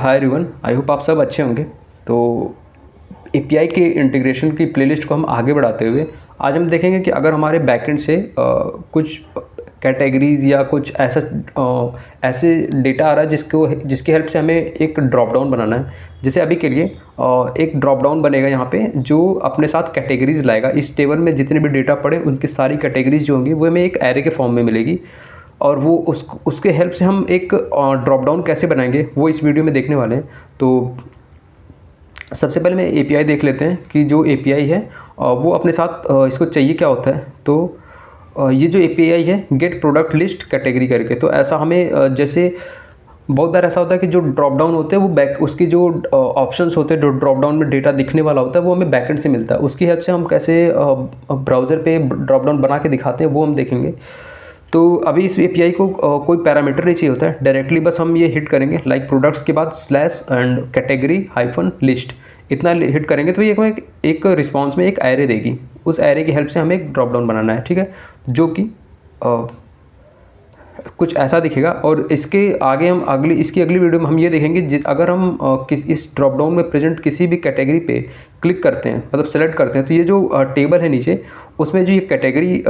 Hi everyone, I hope आप सब अच्छे होंगे। तो एपीआई के इंटीग्रेशन की प्लेलिस्ट को हम आगे बढ़ाते हुए आज हम देखेंगे कि अगर हमारे बैकएंड से कुछ कैटेगरीज या कुछ ऐसे डेटा आ रहा है जिसकी हेल्प से हमें एक ड्रॉप डाउन बनाना है। जैसे अभी के लिए एक ड्रॉप डाउन बनेगा यहाँ पे जो अपने साथ कैटेगरीज लाएगा। इस टेबल में जितने भी डेटा पड़े उनकी सारी कैटेगरीज जो होंगी वो हमें एक एरे के फॉर्म में मिलेगी और वो उसके हेल्प से हम एक ड्रॉप डाउन कैसे बनाएंगे वो इस वीडियो में देखने वाले हैं। तो सबसे पहले मैं एपीआई देख लेते हैं कि जो एपीआई है वो अपने साथ इसको चाहिए क्या होता है। तो ये जो एपीआई है गेट प्रोडक्ट लिस्ट कैटेगरी करके, तो ऐसा हमें जैसे बहुत बार ऐसा होता है कि जो ड्रॉप डाउन होते हैं वो बैक उसकी जो ऑप्शंस होते हैं, जो ड्रॉप डाउन में डेटा दिखने वाला होता है वो हमें बैकएंड से मिलता है। उसकी हेल्प से हम कैसे ब्राउज़र पे ड्रॉप डाउन बना के दिखाते हैं वो हम देखेंगे। तो अभी इस एपीआई को कोई पैरामीटर नहीं चाहिए होता है, डायरेक्टली बस हम ये हिट करेंगे लाइक प्रोडक्ट्स के बाद slash and category hyphen list, इतना हिट करेंगे तो ये हमें एक रिस्पॉन्स में एक एरे देगी। उस एरे की हेल्प से हमें एक ड्रॉप डाउन बनाना है, ठीक है, जो कि कुछ ऐसा दिखेगा। और इसके आगे हम इसकी अगली वीडियो में हम ये देखेंगे अगर हम इस ड्रॉप डाउन में प्रेजेंट किसी भी कैटेगरी पे क्लिक करते हैं, मतलब सेलेक्ट करते हैं, तो ये जो टेबल है नीचे उसमें जो ये कैटेगरी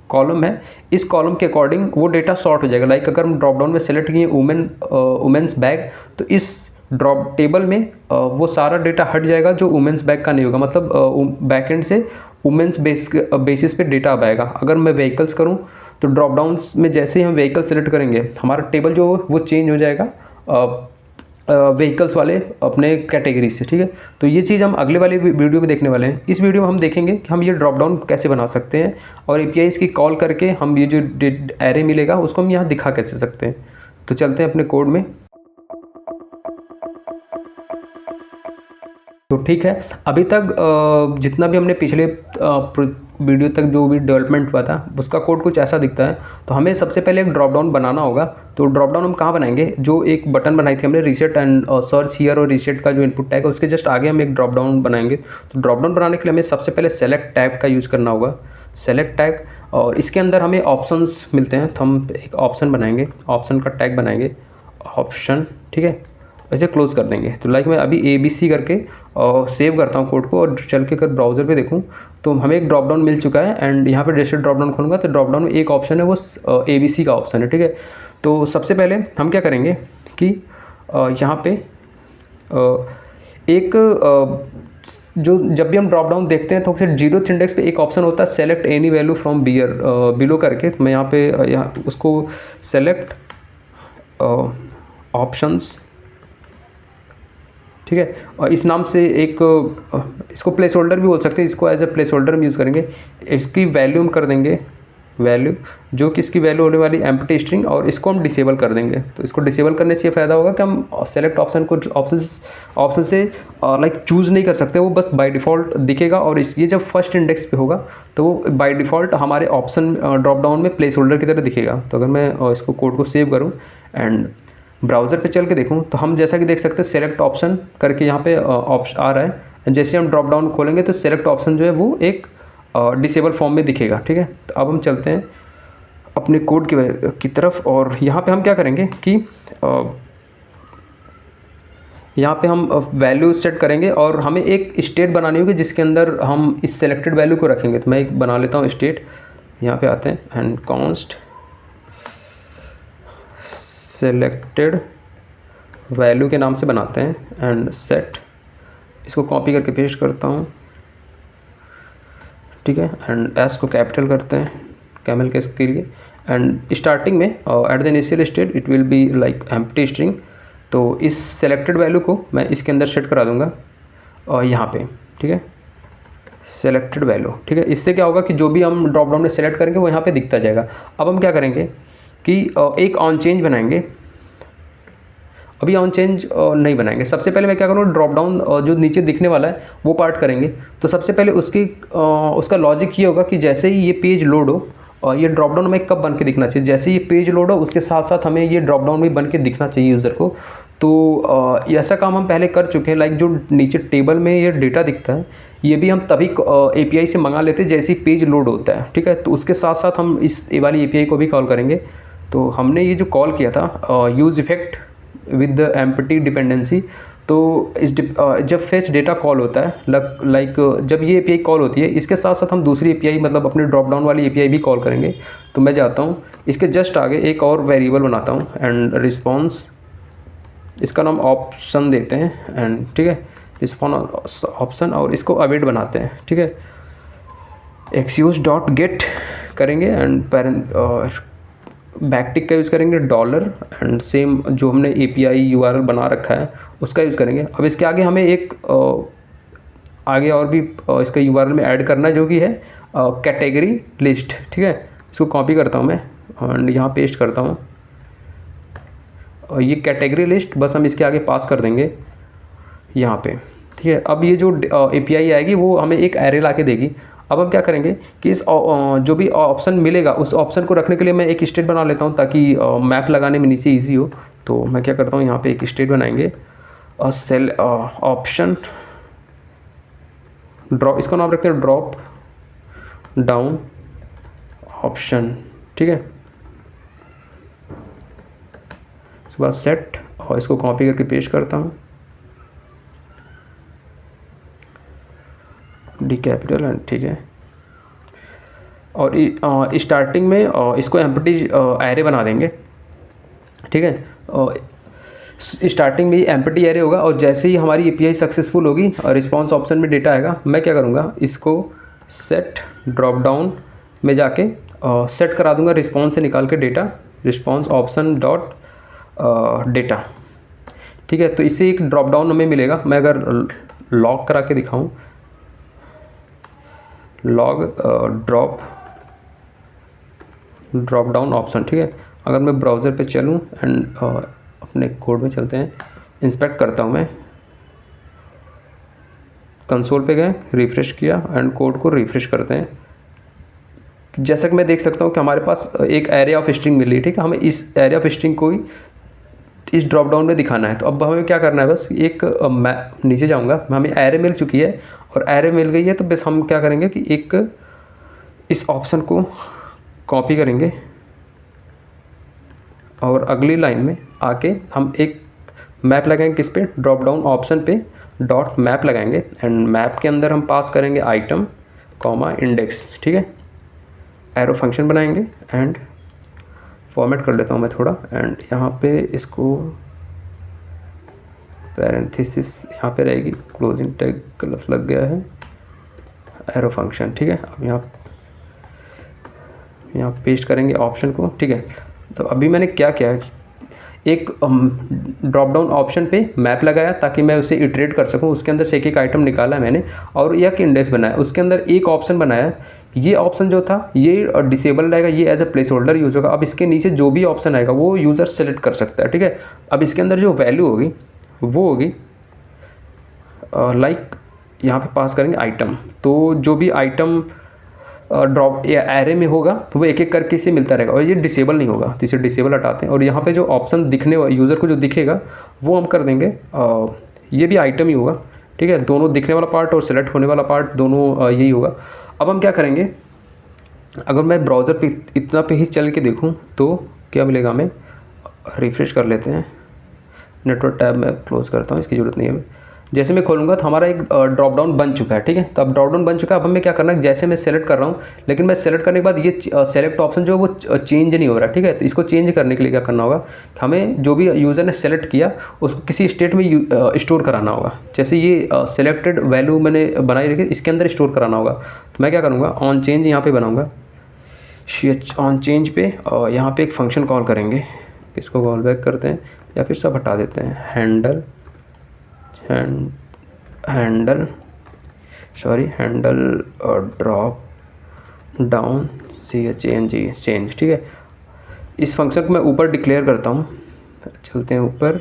कॉलम है, इस कॉलम के अकॉर्डिंग वो डेटा सॉर्ट हो जाएगा। लाइक अगर हम ड्रॉप डाउन में सेलेक्ट किए वुमेन्स बैग, तो इस ड्रॉप टेबल में वो सारा डेटा हट जाएगा जो वुमेन्स बैग का नहीं होगा, मतलब बैकएंड से वुमेन्स बेसिस पे डेटा आएगा। अगर मैं व्हीकल्स करूँ तो ड्रॉप डाउन में जैसे ही हम व्हीकल सेलेक्ट करेंगे हमारा टेबल जो वो चेंज हो जाएगा व्हीकल्स वाले अपने कैटेगरी से, ठीक है। तो ये चीज़ हम अगले वाले वीडियो में देखने वाले हैं। इस वीडियो में हम देखेंगे कि हम ये ड्रॉप डाउन कैसे बना सकते हैं और एपीआई इसकी कॉल करके हम ये जो एरे मिलेगा उसको हम यहाँ दिखा कैसे सकते हैं। तो चलते हैं अपने कोड में। तो ठीक है, अभी तक जितना भी हमने पिछले वीडियो तक जो भी डेवलपमेंट हुआ था उसका कोड कुछ ऐसा दिखता है। तो हमें सबसे पहले एक ड्रॉप डाउन बनाना होगा। तो ड्रॉप डाउन हम कहाँ बनाएंगे, जो एक बटन बनाई थी हमने रीसेट एंड सर्च हियर, और रीसेट का जो इनपुट टैग है उसके जस्ट आगे हम एक ड्रॉप डाउन बनाएंगे। तो ड्रॉप डाउन बनाने के लिए हमें सबसे पहले सेलेक्ट टैग का यूज़ करना होगा, सेलेक्ट टैग, और इसके अंदर हमें ऑप्शंस मिलते हैं। तो हम एक ऑप्शन बनाएंगे, ऑप्शन का टैग बनाएंगे ऑप्शन, ठीक है, ऐसे क्लोज कर देंगे। तो लाइक मैं अभी ABC करके सेव करता हूँ कोड को और चल के अगर ब्राउज़र पे देखूँ तो हमें एक ड्रॉप डाउन मिल चुका है। एंड यहाँ पे जैसे ड्रॉप डाउन खोलूँगा तो ड्रॉप डाउन में एक ऑप्शन है वो ABC का ऑप्शन है, ठीक है। तो सबसे पहले हम क्या करेंगे कि यहाँ पे एक जो जब भी हम ड्रॉप डाउन देखते हैं तो फिर 0th इंडेक्स पे एक ऑप्शन होता है select any value from below करके। तो मैं यहाँ पे उसको सेलेक्ट ऑप्शंस, ठीक है, और इस नाम से एक इसको प्लेस होल्डर भी बोल सकते हैं, इसको एज ए प्लेस होल्डर में यूज़ करेंगे। इसकी वैल्यू हम कर देंगे वैल्यू, जो कि इसकी वैल्यू होने वाली एम्प्टी स्ट्रिंग, और इसको हम डिसेबल कर देंगे। तो इसको डिसेबल करने से ये फ़ायदा होगा कि हम सेलेक्ट ऑप्शन को ऑप्शन से लाइक चूज़ नहीं कर सकते, वो बस बाय डिफ़ॉल्ट दिखेगा। और ये जब फर्स्ट इंडेक्स पे होगा तो वो बाय डिफ़ॉल्ट हमारे ऑप्शन ड्रॉप डाउन में प्लेस होल्डर की तरह दिखेगा। तो अगर मैं इसको कोड को सेव करूँ एंड ब्राउज़र पे चल के देखूँ तो हम जैसा कि देख सकते हैं सेलेक्ट ऑप्शन करके यहाँ पे ऑप्शन आ रहा है। जैसे हम ड्रॉप डाउन खोलेंगे तो सेलेक्ट ऑप्शन जो है वो एक डिसेबल फॉर्म में दिखेगा, ठीक है। तो अब हम चलते हैं अपने कोड की तरफ, और यहाँ पे हम क्या करेंगे कि यहाँ पे हम वैल्यू सेट करेंगे और हमें एक स्टेट बनानी होगी जिसके अंदर हम इस सेलेक्टेड वैल्यू को रखेंगे। तो मैं एक बना लेता हूँ स्टेट, यहाँ पे आते हैं एंड कॉन्स्ट सेलेक्टेड वैल्यू के नाम से बनाते हैं एंड सेट, इसको कॉपी करके पेस्ट करता हूँ, ठीक है, एंड एस को कैपिटल करते हैं कैमल केस के लिए। एंड स्टार्टिंग में at the initial state it will be like empty string. तो इस सेलेक्टेड वैल्यू को मैं इसके अंदर सेट करा दूंगा और यहाँ पे, ठीक है, सेलेक्टेड वैल्यू, ठीक है। इससे क्या होगा कि जो भी हम ड्रॉप डाउन में सेलेक्ट करेंगे वो यहाँ पे दिखता जाएगा। अब हम क्या करेंगे कि एक ऑन चेंज बनाएंगे। अभी ऑन चेंज नहीं बनाएंगे, सबसे पहले मैं क्या करूँगा ड्रॉप डाउन जो नीचे दिखने वाला है वो पार्ट करेंगे। तो सबसे पहले उसका लॉजिक ये होगा कि जैसे ही ये पेज लोड हो और ये ड्रॉप डाउन हमें कब बन के दिखना चाहिए, जैसे ये पेज लोड हो उसके साथ साथ हमें ये ड्रॉप डाउन भी बन के दिखना चाहिए यूज़र को। तो ऐसा काम हम पहले कर चुके हैं। लाइक जो नीचे टेबल में ये डेटा दिखता है ये भी हम तभी API से मंगा लेते हैं जैसे ही पेज लोड होता है, ठीक है। तो उसके साथ साथ हम इस वाली API को भी कॉल करेंगे। तो हमने ये जो कॉल किया था use effect with the empty dependency. तो जब फेच डेटा कॉल होता है लाइक जब ये एपीआई कॉल होती है, इसके साथ साथ हम दूसरी एपीआई मतलब अपने ड्रॉप डाउन वाली एपीआई भी कॉल करेंगे। तो मैं जाता हूँ इसके जस्ट आगे एक और वेरिएबल बनाता हूँ एंड रिस्पॉन्स, इसका नाम ऑप्शन देते हैं एंड ठीक है, रिस्पॉन्स ऑप्शन, और इसको अवेट बनाते हैं। ठीक है, एक्सयूज डॉट गेट करेंगे एंड बैकटिक का यूज़ करेंगे डॉलर एंड सेम जो हमने एपीआई यूआरएल बना रखा है उसका यूज़ करेंगे। अब इसके आगे हमें एक आगे और भी इसका यूआरएल में ऐड करना है जो कि है कैटेगरी लिस्ट। ठीक है, इसको कॉपी करता हूँ मैं एंड यहाँ पेस्ट करता हूँ। ये कैटेगरी लिस्ट बस हम इसके आगे पास कर देंगे यहाँ पे। ठीक है, अब ये जो एपीआई आएगी वो हमें एक एरे ला के देगी। अब हम क्या करेंगे कि इस जो भी ऑप्शन मिलेगा उस ऑप्शन को रखने के लिए मैं एक स्टेट बना लेता हूँ ताकि मैप लगाने में नीचे ईजी हो। तो मैं क्या करता हूँ, यहाँ पे एक स्टेट बनाएंगे सेल ऑप्शन ड्रॉप, इसका नाम रखते हैं ड्रॉप डाउन ऑप्शन। ठीक है, उसके बाद सेट, और इसको कॉपी करके पेस्ट करता हूँ डी कैपिटल एंड ठीक है। और स्टार्टिंग में इसको एम्प्टी एरे बना देंगे। ठीक है, स्टार्टिंग में एम्प्टी एरे होगा और जैसे ही हमारी एपीआई सक्सेसफुल होगी और रिस्पॉन्स ऑप्शन में डेटा आएगा, मैं क्या करूँगा इसको सेट ड्रॉप डाउन में जाके सेट करा दूंगा रिस्पॉन्स से निकाल के data, response option dot data. ठीक है, तो इससे एक ड्रॉप डाउन हमें मिलेगा। मैं अगर लॉग करा के दिखाऊँ, लॉग ड्रॉप डाउन ऑप्शन। ठीक है, अगर मैं ब्राउज़र पे चलूँ एंड अपने कोड में चलते हैं, इंस्पेक्ट करता हूँ मैं, कंसोल पे गए, रिफ्रेश किया एंड कोड को रिफ्रेश करते हैं। जैसा कि मैं देख सकता हूँ कि हमारे पास एक एरे ऑफ स्ट्रिंग मिल रही है। ठीक है, हमें इस एरे ऑफ स्ट्रिंग को ही इस ड्रॉप डाउन में दिखाना है। तो अब हमें क्या करना है, बस एक मैं नीचे जाऊँगा, हमें एरे मिल चुकी है और एरे मिल गई है, तो बस हम क्या करेंगे कि एक इस ऑप्शन को कॉपी करेंगे और अगली लाइन में आके हम एक मैप लगाएंगे किस पे, ड्रॉप डाउन ऑप्शन पे डॉट मैप लगाएंगे एंड मैप के अंदर हम पास करेंगे आइटम कॉमा इंडेक्स। ठीक है, एरो फंक्शन बनाएंगे एंड फॉर्मेट कर लेता हूँ मैं थोड़ा एंड यहाँ पे इसको पैरेंथेसिस यहाँ पे रहेगी, क्लोजिंग टैग गलत लग गया है, एरो फंक्शन। ठीक है, अब यहाँ पेस्ट करेंगे ऑप्शन को। ठीक है, तो अभी मैंने क्या किया, एक ड्रॉप डाउन ऑप्शन पे मैप लगाया ताकि मैं उसे इटरेट कर सकूं, उसके अंदर से एक एक आइटम निकाला मैंने और एक इंडेक्स बनाया, उसके अंदर एक ऑप्शन बनाया। ये ऑप्शन जो था ये डिसेबल रहेगा, ये as a placeholder use होगा। अब इसके नीचे जो भी ऑप्शन आएगा वो यूज़र सेलेक्ट कर सकता है। ठीक है, अब इसके अंदर जो वैल्यू होगी वो होगी लाइक यहाँ पे पास करेंगे आइटम, तो जो भी आइटम ड्रॉप या एरे में होगा वो एक एक करके इसे मिलता रहेगा और ये डिसेबल नहीं होगा, तो इसे डिसेबल हटाते हैं। और यहाँ पे जो ऑप्शन दिखने यूज़र को जो दिखेगा वो हम कर देंगे ये भी आइटम ही होगा। ठीक है, दोनों दिखने वाला पार्ट और सेलेक्ट होने वाला पार्ट दोनों यही होगा। अब हम क्या करेंगे, अगर मैं ब्राउज़र पे इतना पे ही चल के देखूँ तो क्या मिलेगा हमें, रिफ्रेश कर लेते हैं, नेटवर्क टैब में क्लोज करता हूँ, इसकी ज़रूरत नहीं है। जैसे मैं खोलूँगा तो हमारा एक ड्रॉप डाउन बन चुका है। ठीक है, तो अब ड्रॉप डाउन बन चुका है। अब हमें क्या करना है, जैसे मैं सेलेक्ट कर रहा हूँ लेकिन मैं सेलेक्ट करने के बाद ये सेलेक्ट ऑप्शन जो है वो चेंज नहीं हो रहा है। ठीक है, तो इसको चेंज करने के लिए क्या करना होगा, हमें जो भी यूज़र ने सेलेक्ट किया उसको किसी स्टेट में स्टोर कराना होगा। जैसे ये सेलेक्टेड वैल्यू मैंने बनाई रखी, इसके अंदर स्टोर कराना होगा। तो मैं क्या करूँगा, ऑन चेंज यहाँ पर बनाऊँगा, ऑन चेंज पे यहाँ पर एक फंक्शन कॉल करेंगे, इसको कॉल बैक करते हैं या फिर सब हटा देते हैं, हैंडल ड्रॉप डाउन चेंज। ठीक है, इस फंक्शन को मैं ऊपर डिक्लेयर करता हूँ, चलते हैं ऊपर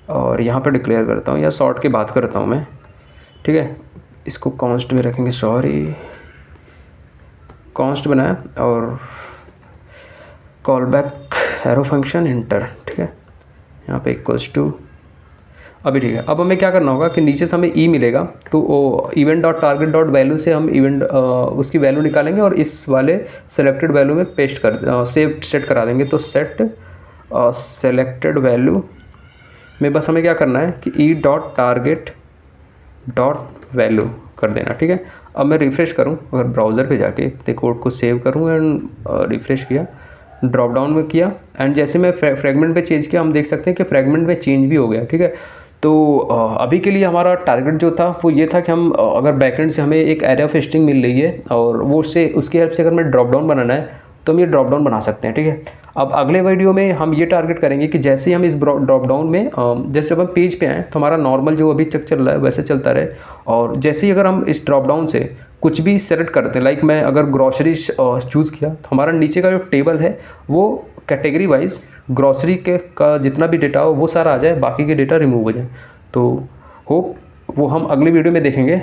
और यहाँ पर डिक्लेयर करता हूँ या सॉर्ट की बात करता हूँ मैं। ठीक है, इसको कॉन्स्ट में रखेंगे, कॉन्स्ट बनाया और call back arrow function inter. ठीक है, यहाँ पे इक्वल्स टू, अभी ठीक है। अब हमें क्या करना होगा कि नीचे से हमें ई मिलेगा, तो event dot target dot value से हम इवेंट उसकी वैल्यू निकालेंगे और इस वाले सेलेक्टेड वैल्यू में पेस्ट कर सेव सेट करा देंगे। तो सेट सेलेक्टेड वैल्यू में बस हमें क्या करना है कि E dot target dot value कर देना, ठीक है। अब मैं रिफ़्रेश करूं, अगर ब्राउज़र पे जाके अपने कोड को सेव करूं एंड रिफ़्रेश किया, ड्रॉप डाउन में किया एंड जैसे मैं फ्रेगमेंट पे चेंज किया, हम देख सकते हैं कि फ्रेगमेंट में चेंज भी हो गया, ठीक है। तो अभी के लिए हमारा टारगेट जो था वो ये था कि हम अगर बैकएंड से हमें एक एरे ऑफ स्ट्रिंग मिल रही है और वो उससे उसकी हेल्प से अगर हमें ड्रॉप डाउन बनाना है तो हम ये ड्रॉप डाउन बना सकते हैं, ठीक है। अब अगले वीडियो में हम ये टारगेट करेंगे कि जैसे ही हम इस ड्रॉप डाउन में जैसे जब हम पेज पे आएँ तो हमारा नॉर्मल जो अभी तक चल रहा है वैसे चलता रहे, और जैसे ही अगर हम इस ड्रॉप डाउन से कुछ भी सेलेक्ट करते हैं, लाइक मैं अगर ग्रॉसरी चूज़ किया तो हमारा नीचे का जो टेबल है वो कैटेगरी वाइज ग्रॉसरी के का जितना भी डेटा हो वो सारा आ जाए, बाकी के डेटा रिमूव हो जाए। तो होप वो हम अगली वीडियो में देखेंगे।